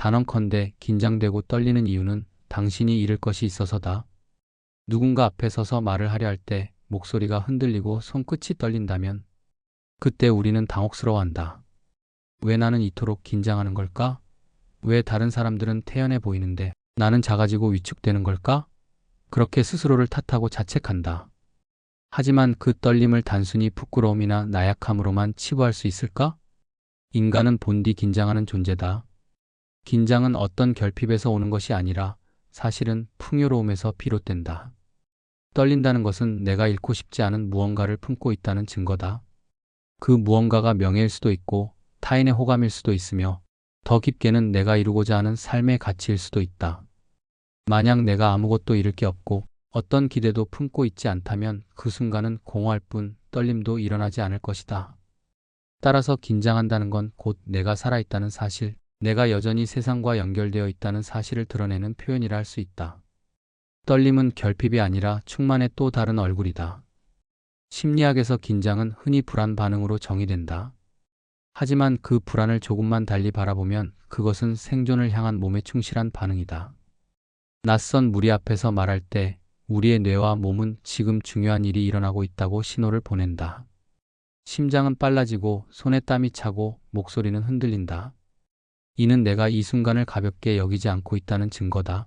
단언컨대 긴장되고 떨리는 이유는 당신이 잃을 것이 있어서다. 누군가 앞에 서서 말을 하려 할 때 목소리가 흔들리고 손끝이 떨린다면 그때 우리는 당혹스러워한다. 왜 나는 이토록 긴장하는 걸까? 왜 다른 사람들은 태연해 보이는데 나는 작아지고 위축되는 걸까? 그렇게 스스로를 탓하고 자책한다. 하지만 그 떨림을 단순히 부끄러움이나 나약함으로만 치부할 수 있을까? 인간은 본디 긴장하는 존재다. 긴장은 어떤 결핍에서 오는 것이 아니라 사실은 풍요로움에서 비롯된다. 떨린다는 것은 내가 잃고 싶지 않은 무언가를 품고 있다는 증거다. 그 무언가가 명예일 수도 있고 타인의 호감일 수도 있으며 더 깊게는 내가 이루고자 하는 삶의 가치일 수도 있다. 만약 내가 아무것도 잃을 게 없고 어떤 기대도 품고 있지 않다면 그 순간은 공허할 뿐 떨림도 일어나지 않을 것이다. 따라서 긴장한다는 건 곧 내가 살아있다는 사실, 내가 여전히 세상과 연결되어 있다는 사실을 드러내는 표현이라 할 수 있다. 떨림은 결핍이 아니라 충만의 또 다른 얼굴이다. 심리학에서 긴장은 흔히 불안 반응으로 정의된다. 하지만 그 불안을 조금만 달리 바라보면 그것은 생존을 향한 몸의 충실한 반응이다. 낯선 무리 앞에서 말할 때 우리의 뇌와 몸은 지금 중요한 일이 일어나고 있다고 신호를 보낸다. 심장은 빨라지고 손에 땀이 차고 목소리는 흔들린다. 이는 내가 이 순간을 가볍게 여기지 않고 있다는 증거다.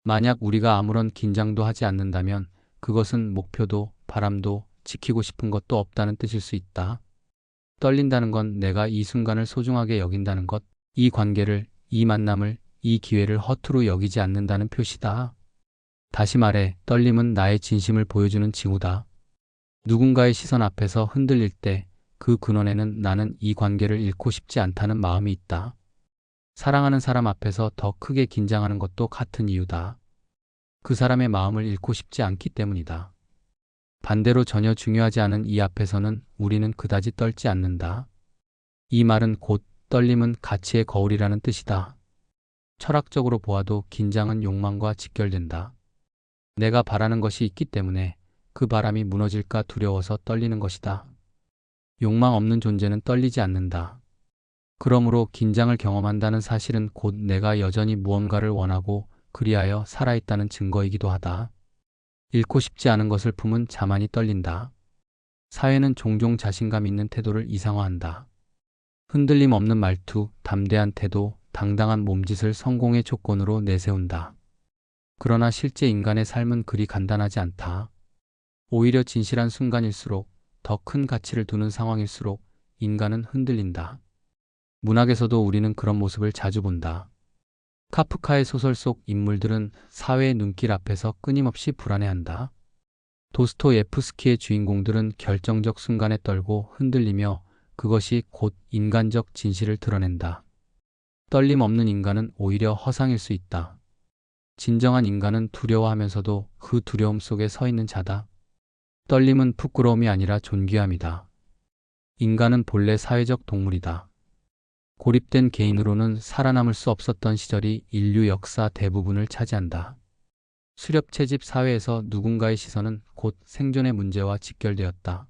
만약 우리가 아무런 긴장도 하지 않는다면 그것은 목표도 바람도 지키고 싶은 것도 없다는 뜻일 수 있다. 떨린다는 건 내가 이 순간을 소중하게 여긴다는 것, 이 관계를, 이 만남을, 이 기회를 허투루 여기지 않는다는 표시다. 다시 말해, 떨림은 나의 진심을 보여주는 징후다. 누군가의 시선 앞에서 흔들릴 때 그 근원에는 나는 이 관계를 잃고 싶지 않다는 마음이 있다. 사랑하는 사람 앞에서 더 크게 긴장하는 것도 같은 이유다. 그 사람의 마음을 잃고 싶지 않기 때문이다. 반대로 전혀 중요하지 않은 이 앞에서는 우리는 그다지 떨지 않는다. 이 말은 곧 떨림은 가치의 거울이라는 뜻이다. 철학적으로 보아도 긴장은 욕망과 직결된다. 내가 바라는 것이 있기 때문에 그 바람이 무너질까 두려워서 떨리는 것이다. 욕망 없는 존재는 떨리지 않는다. 그러므로 긴장을 경험한다는 사실은 곧 내가 여전히 무언가를 원하고 그리하여 살아있다는 증거이기도 하다. 잃고 싶지 않은 것을 품은 자만이 떨린다. 사회는 종종 자신감 있는 태도를 이상화한다. 흔들림 없는 말투, 담대한 태도, 당당한 몸짓을 성공의 조건으로 내세운다. 그러나 실제 인간의 삶은 그리 간단하지 않다. 오히려 진실한 순간일수록, 더 큰 가치를 두는 상황일수록 인간은 흔들린다. 문학에서도 우리는 그런 모습을 자주 본다. 카프카의 소설 속 인물들은 사회의 눈길 앞에서 끊임없이 불안해한다. 도스토예프스키의 주인공들은 결정적 순간에 떨고 흔들리며 그것이 곧 인간적 진실을 드러낸다. 떨림 없는 인간은 오히려 허상일 수 있다. 진정한 인간은 두려워하면서도 그 두려움 속에 서 있는 자다. 떨림은 부끄러움이 아니라 존귀함이다. 인간은 본래 사회적 동물이다. 고립된 개인으로는 살아남을 수 없었던 시절이 인류 역사 대부분을 차지한다. 수렵 채집 사회에서 누군가의 시선은 곧 생존의 문제와 직결되었다.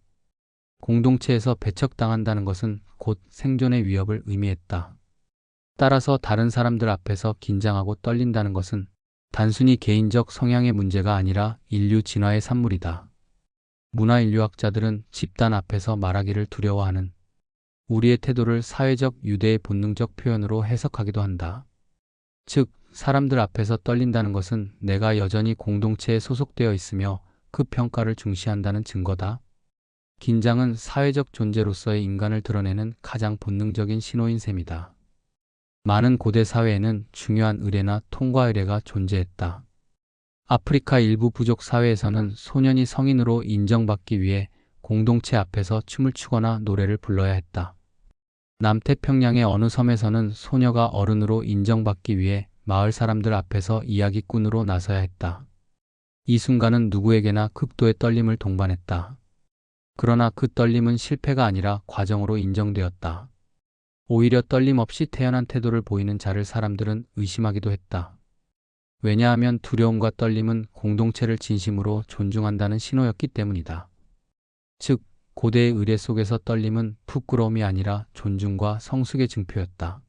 공동체에서 배척당한다는 것은 곧 생존의 위협을 의미했다. 따라서 다른 사람들 앞에서 긴장하고 떨린다는 것은 단순히 개인적 성향의 문제가 아니라 인류 진화의 산물이다. 문화인류학자들은 집단 앞에서 말하기를 두려워하는 우리의 태도를 사회적 유대의 본능적 표현으로 해석하기도 한다. 즉, 사람들 앞에서 떨린다는 것은 내가 여전히 공동체에 소속되어 있으며 그 평가를 중시한다는 증거다. 긴장은 사회적 존재로서의 인간을 드러내는 가장 본능적인 신호인 셈이다. 많은 고대 사회에는 중요한 의례나 통과 의례가 존재했다. 아프리카 일부 부족 사회에서는 소년이 성인으로 인정받기 위해 공동체 앞에서 춤을 추거나 노래를 불러야 했다. 남태평양의 어느 섬에서는 소녀가 어른으로 인정받기 위해 마을 사람들 앞에서 이야기꾼으로 나서야 했다. 이 순간은 누구에게나 극도의 떨림을 동반했다. 그러나 그 떨림은 실패가 아니라 과정으로 인정되었다. 오히려 떨림 없이 태연한 태도를 보이는 자를 사람들은 의심하기도 했다. 왜냐하면 두려움과 떨림은 공동체를 진심으로 존중한다는 신호였기 때문이다. 즉, 고대의 의례 속에서 떨림은 부끄러움이 아니라 존중과 성숙의 증표였다.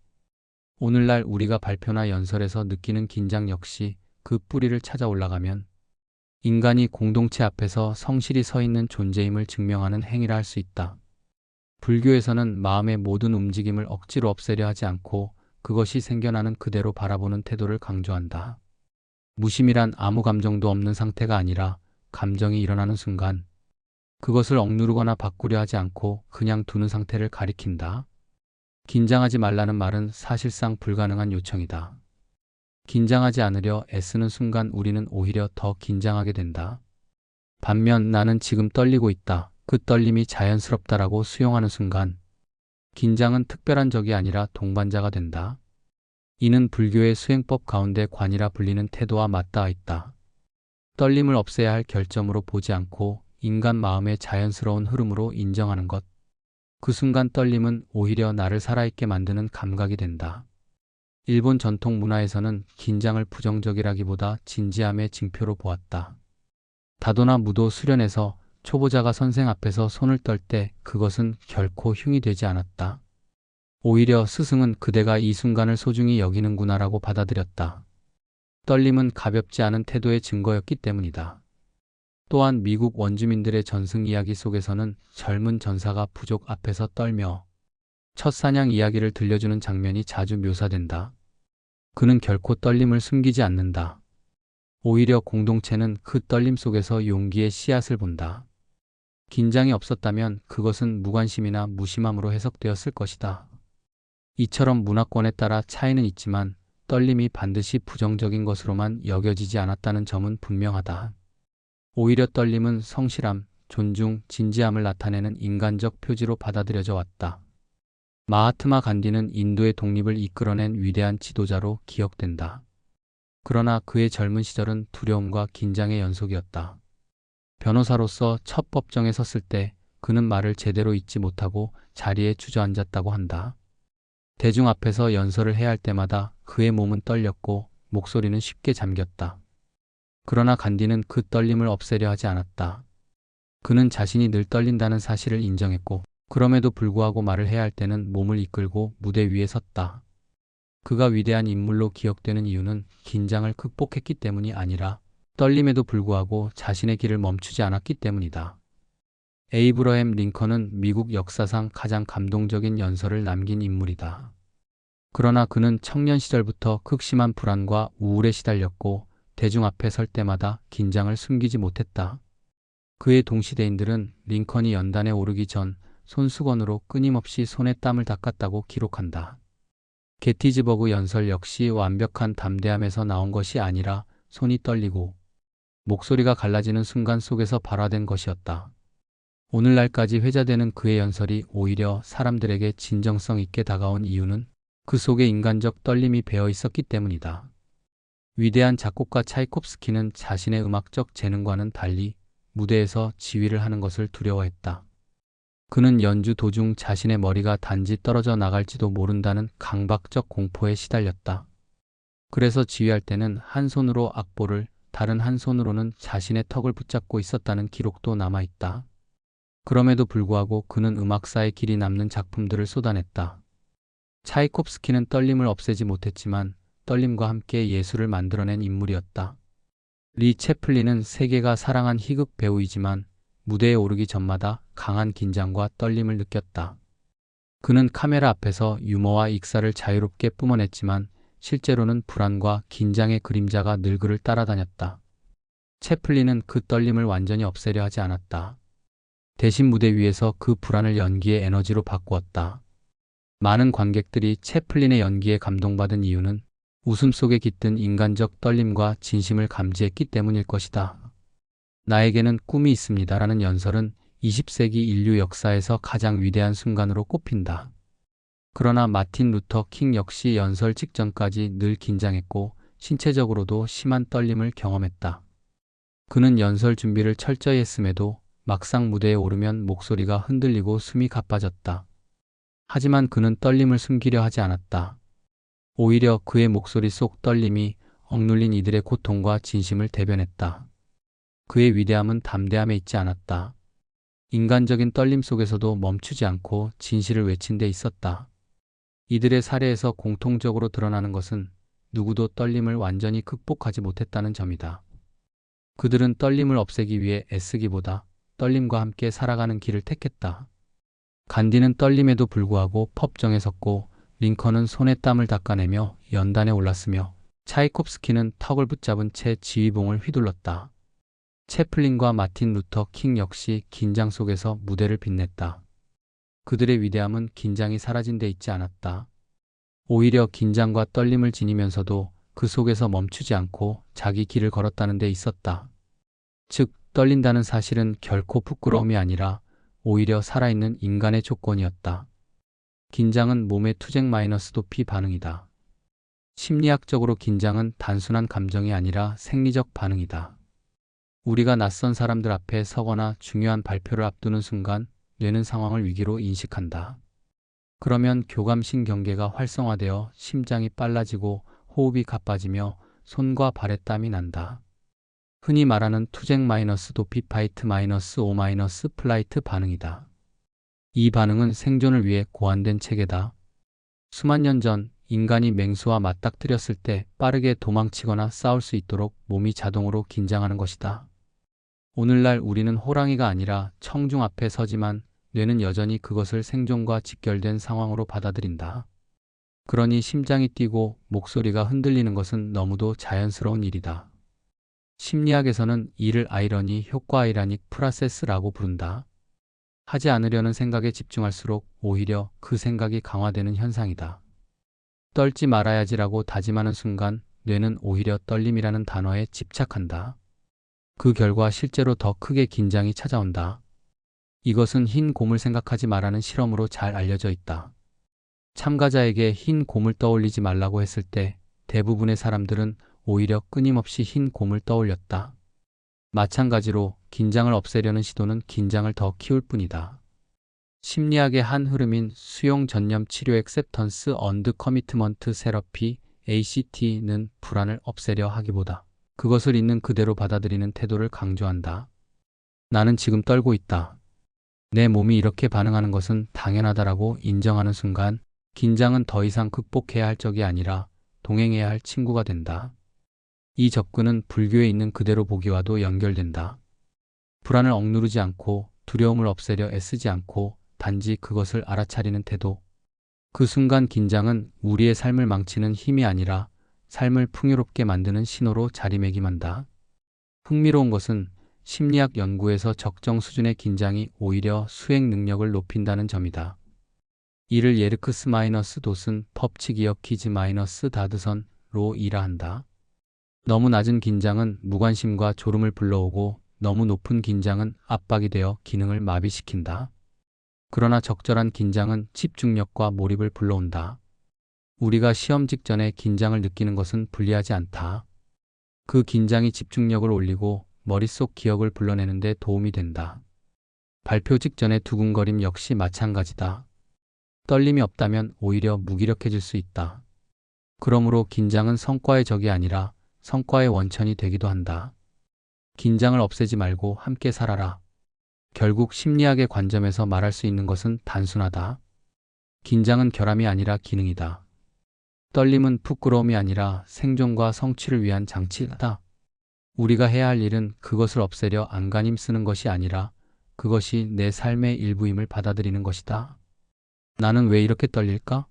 오늘날 우리가 발표나 연설에서 느끼는 긴장 역시 그 뿌리를 찾아 올라가면 인간이 공동체 앞에서 성실히 서 있는 존재임을 증명하는 행위라 할 수 있다. 불교에서는 마음의 모든 움직임을 억지로 없애려 하지 않고 그것이 생겨나는 그대로 바라보는 태도를 강조한다. 무심이란 아무 감정도 없는 상태가 아니라 감정이 일어나는 순간 그것을 억누르거나 바꾸려 하지 않고 그냥 두는 상태를 가리킨다. 긴장하지 말라는 말은 사실상 불가능한 요청이다. 긴장하지 않으려 애쓰는 순간 우리는 오히려 더 긴장하게 된다. 반면 나는 지금 떨리고 있다. 그 떨림이 자연스럽다라고 수용하는 순간 긴장은 특별한 적이 아니라 동반자가 된다. 이는 불교의 수행법 가운데 관이라 불리는 태도와 맞닿아 있다. 떨림을 없애야 할 결점으로 보지 않고 인간 마음의 자연스러운 흐름으로 인정하는 것. 그 순간 떨림은 오히려 나를 살아있게 만드는 감각이 된다. 일본 전통 문화에서는 긴장을 부정적이라기보다 진지함의 징표로 보았다. 다도나 무도 수련에서 초보자가 선생 앞에서 손을 떨 때 그것은 결코 흉이 되지 않았다. 오히려 스승은 그대가 이 순간을 소중히 여기는구나라고 받아들였다. 떨림은 가볍지 않은 태도의 증거였기 때문이다. 또한 미국 원주민들의 전승 이야기 속에서는 젊은 전사가 부족 앞에서 떨며 첫 사냥 이야기를 들려주는 장면이 자주 묘사된다. 그는 결코 떨림을 숨기지 않는다. 오히려 공동체는 그 떨림 속에서 용기의 씨앗을 본다. 긴장이 없었다면 그것은 무관심이나 무심함으로 해석되었을 것이다. 이처럼 문화권에 따라 차이는 있지만 떨림이 반드시 부정적인 것으로만 여겨지지 않았다는 점은 분명하다. 오히려 떨림은 성실함, 존중, 진지함을 나타내는 인간적 표지로 받아들여져 왔다. 마하트마 간디는 인도의 독립을 이끌어낸 위대한 지도자로 기억된다. 그러나 그의 젊은 시절은 두려움과 긴장의 연속이었다. 변호사로서 첫 법정에 섰을 때 그는 말을 제대로 잇지 못하고 자리에 주저앉았다고 한다. 대중 앞에서 연설을 해야 할 때마다 그의 몸은 떨렸고 목소리는 쉽게 잠겼다. 그러나 간디는 그 떨림을 없애려 하지 않았다. 그는 자신이 늘 떨린다는 사실을 인정했고 그럼에도 불구하고 말을 해야 할 때는 몸을 이끌고 무대 위에 섰다. 그가 위대한 인물로 기억되는 이유는 긴장을 극복했기 때문이 아니라 떨림에도 불구하고 자신의 길을 멈추지 않았기 때문이다. 에이브러햄 링컨은 미국 역사상 가장 감동적인 연설을 남긴 인물이다. 그러나 그는 청년 시절부터 극심한 불안과 우울에 시달렸고 대중 앞에 설 때마다 긴장을 숨기지 못했다. 그의 동시대인들은 링컨이 연단에 오르기 전 손수건으로 끊임없이 손에 땀을 닦았다고 기록한다. 게티즈버그 연설 역시 완벽한 담대함에서 나온 것이 아니라 손이 떨리고 목소리가 갈라지는 순간 속에서 발화된 것이었다. 오늘날까지 회자되는 그의 연설이 오히려 사람들에게 진정성 있게 다가온 이유는 그 속에 인간적 떨림이 배어 있었기 때문이다. 위대한 작곡가 차이콥스키는 자신의 음악적 재능과는 달리 무대에서 지휘를 하는 것을 두려워했다. 그는 연주 도중 자신의 머리가 단지 떨어져 나갈지도 모른다는 강박적 공포에 시달렸다. 그래서 지휘할 때는 한 손으로 악보를, 다른 한 손으로는 자신의 턱을 붙잡고 있었다는 기록도 남아있다. 그럼에도 불구하고 그는 음악사에 길이 남는 작품들을 쏟아냈다. 차이콥스키는 떨림을 없애지 못했지만 떨림과 함께 예술을 만들어낸 인물이었다. 리 채플린은 세계가 사랑한 희극 배우이지만 무대에 오르기 전마다 강한 긴장과 떨림을 느꼈다. 그는 카메라 앞에서 유머와 익사를 자유롭게 뿜어냈지만 실제로는 불안과 긴장의 그림자가 늘 그를 따라다녔다. 채플린은 그 떨림을 완전히 없애려 하지 않았다. 대신 무대 위에서 그 불안을 연기의 에너지로 바꾸었다. 많은 관객들이 채플린의 연기에 감동받은 이유는 웃음 속에 깃든 인간적 떨림과 진심을 감지했기 때문일 것이다. 나에게는 꿈이 있습니다라는 연설은 20세기 인류 역사에서 가장 위대한 순간으로 꼽힌다. 그러나 마틴 루터 킹 역시 연설 직전까지 늘 긴장했고 신체적으로도 심한 떨림을 경험했다. 그는 연설 준비를 철저히 했음에도 막상 무대에 오르면 목소리가 흔들리고 숨이 가빠졌다. 하지만 그는 떨림을 숨기려 하지 않았다. 오히려 그의 목소리 속 떨림이 억눌린 이들의 고통과 진심을 대변했다. 그의 위대함은 담대함에 있지 않았다. 인간적인 떨림 속에서도 멈추지 않고 진실을 외친 데 있었다. 이들의 사례에서 공통적으로 드러나는 것은 누구도 떨림을 완전히 극복하지 못했다는 점이다. 그들은 떨림을 없애기 위해 애쓰기보다 떨림과 함께 살아가는 길을 택했다. 간디는 떨림에도 불구하고 법정에 섰고, 링컨은 손에 땀을 닦아내며 연단에 올랐으며, 차이콥스키는 턱을 붙잡은 채 지휘봉을 휘둘렀다. 채플린과 마틴 루터 킹 역시 긴장 속에서 무대를 빛냈다. 그들의 위대함은 긴장이 사라진 데 있지 않았다. 오히려 긴장과 떨림을 지니면서도 그 속에서 멈추지 않고 자기 길을 걸었다는 데 있었다. 즉, 떨린다는 사실은 결코 부끄러움이 아니라 오히려 살아있는 인간의 조건이었다. 긴장은 몸의 투쟁 마이너스 도피 반응이다. 심리학적으로 긴장은 단순한 감정이 아니라 생리적 반응이다. 우리가 낯선 사람들 앞에 서거나 중요한 발표를 앞두는 순간 뇌는 상황을 위기로 인식한다. 그러면 교감신경계가 활성화되어 심장이 빨라지고 호흡이 가빠지며 손과 발에 땀이 난다. 흔히 말하는 투쟁 마이너스 도피 파이트 마이너스 오 마이너스 플라이트 반응이다. 이 반응은 생존을 위해 고안된 체계다. 수만 년 전 인간이 맹수와 맞닥뜨렸을 때 빠르게 도망치거나 싸울 수 있도록 몸이 자동으로 긴장하는 것이다. 오늘날 우리는 호랑이가 아니라 청중 앞에 서지만 뇌는 여전히 그것을 생존과 직결된 상황으로 받아들인다. 그러니 심장이 뛰고 목소리가 흔들리는 것은 너무도 자연스러운 일이다. 심리학에서는 이를 아이러니 효과 아이라닉 프라세스라고 부른다. 하지 않으려는 생각에 집중할수록 오히려 그 생각이 강화되는 현상이다. 떨지 말아야지라고 다짐하는 순간 뇌는 오히려 떨림이라는 단어에 집착한다. 그 결과 실제로 더 크게 긴장이 찾아온다. 이것은 흰 곰을 생각하지 말라는 실험으로 잘 알려져 있다. 참가자에게 흰 곰을 떠올리지 말라고 했을 때 대부분의 사람들은 오히려 끊임없이 흰 곰을 떠올렸다. 마찬가지로 긴장을 없애려는 시도는 긴장을 더 키울 뿐이다. 심리학의 한 흐름인 수용 전념 치료 액셉턴스 언드 커미트먼트 세러피 ACT는 불안을 없애려 하기보다 그것을 있는 그대로 받아들이는 태도를 강조한다. 나는 지금 떨고 있다. 내 몸이 이렇게 반응하는 것은 당연하다라고 인정하는 순간 긴장은 더 이상 극복해야 할 적이 아니라 동행해야 할 친구가 된다. 이 접근은 불교에 있는 그대로 보기와도 연결된다. 불안을 억누르지 않고 두려움을 없애려 애쓰지 않고 단지 그것을 알아차리는 태도. 그 순간 긴장은 우리의 삶을 망치는 힘이 아니라 삶을 풍요롭게 만드는 신호로 자리매김한다. 흥미로운 것은 심리학 연구에서 적정 수준의 긴장이 오히려 수행 능력을 높인다는 점이다. 이를 예르크스 마이너스 돛은 법칙이역 키즈 마이너스 다드선로 이라한다. 너무 낮은 긴장은 무관심과 졸음을 불러오고 너무 높은 긴장은 압박이 되어 기능을 마비시킨다. 그러나 적절한 긴장은 집중력과 몰입을 불러온다. 우리가 시험 직전에 긴장을 느끼는 것은 불리하지 않다. 그 긴장이 집중력을 올리고 머릿속 기억을 불러내는 데 도움이 된다. 발표 직전의 두근거림 역시 마찬가지다. 떨림이 없다면 오히려 무기력해질 수 있다. 그러므로 긴장은 성과의 적이 아니라 성과의 원천이 되기도 한다. 긴장을 없애지 말고 함께 살아라. 결국 심리학의 관점에서 말할 수 있는 것은 단순하다. 긴장은 결함이 아니라 기능이다. 떨림은 부끄러움이 아니라 생존과 성취를 위한 장치다. 우리가 해야 할 일은 그것을 없애려 안간힘 쓰는 것이 아니라 그것이 내 삶의 일부임을 받아들이는 것이다. 나는 왜 이렇게 떨릴까?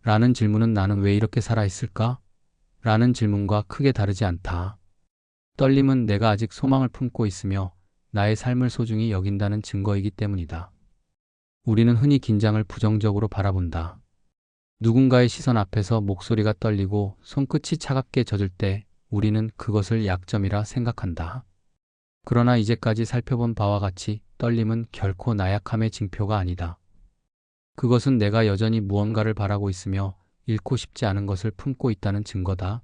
라는 질문은 나는 왜 이렇게 살아있을까? 라는 질문과 크게 다르지 않다. 떨림은 내가 아직 소망을 품고 있으며 나의 삶을 소중히 여긴다는 증거이기 때문이다. 우리는 흔히 긴장을 부정적으로 바라본다. 누군가의 시선 앞에서 목소리가 떨리고 손끝이 차갑게 젖을 때 우리는 그것을 약점이라 생각한다. 그러나 이제까지 살펴본 바와 같이 떨림은 결코 나약함의 징표가 아니다. 그것은 내가 여전히 무언가를 바라고 있으며 잃고 싶지 않은 것을 품고 있다는 증거다.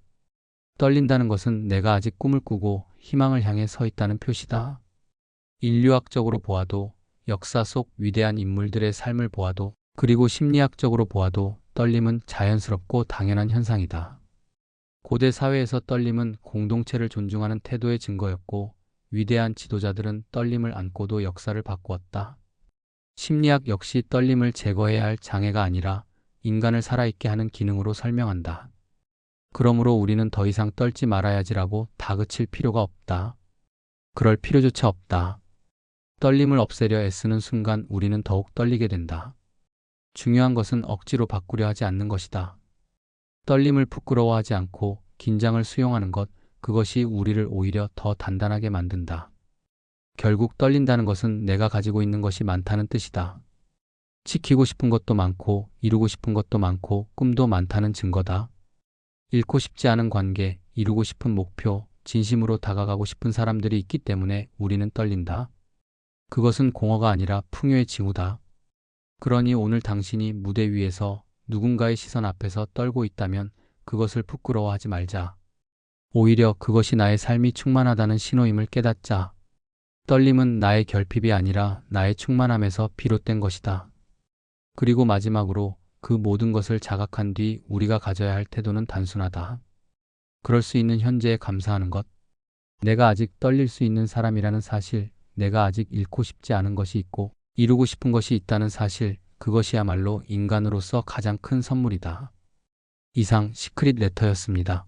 떨린다는 것은 내가 아직 꿈을 꾸고 희망을 향해 서 있다는 표시다. 인류학적으로 보아도, 역사 속 위대한 인물들의 삶을 보아도, 그리고 심리학적으로 보아도 떨림은 자연스럽고 당연한 현상이다. 고대 사회에서 떨림은 공동체를 존중하는 태도의 증거였고, 위대한 지도자들은 떨림을 안고도 역사를 바꾸었다. 심리학 역시 떨림을 제거해야 할 장애가 아니라 인간을 살아있게 하는 기능으로 설명한다. 그러므로 우리는 더 이상 떨지 말아야지라고 다그칠 필요가 없다. 그럴 필요조차 없다. 떨림을 없애려 애쓰는 순간 우리는 더욱 떨리게 된다. 중요한 것은 억지로 바꾸려 하지 않는 것이다. 떨림을 부끄러워하지 않고 긴장을 수용하는 것, 그것이 우리를 오히려 더 단단하게 만든다. 결국 떨린다는 것은 내가 가지고 있는 것이 많다는 뜻이다. 지키고 싶은 것도 많고, 이루고 싶은 것도 많고, 꿈도 많다는 증거다. 잃고 싶지 않은 관계, 이루고 싶은 목표, 진심으로 다가가고 싶은 사람들이 있기 때문에 우리는 떨린다. 그것은 공허가 아니라 풍요의 징후다. 그러니 오늘 당신이 무대 위에서 누군가의 시선 앞에서 떨고 있다면 그것을 부끄러워하지 말자. 오히려 그것이 나의 삶이 충만하다는 신호임을 깨닫자. 떨림은 나의 결핍이 아니라 나의 충만함에서 비롯된 것이다. 그리고 마지막으로 그 모든 것을 자각한 뒤 우리가 가져야 할 태도는 단순하다. 그럴 수 있는 현재에 감사하는 것. 내가 아직 떨릴 수 있는 사람이라는 사실, 내가 아직 잃고 싶지 않은 것이 있고 이루고 싶은 것이 있다는 사실, 그것이야말로 인간으로서 가장 큰 선물이다. 이상 시크릿 레터였습니다.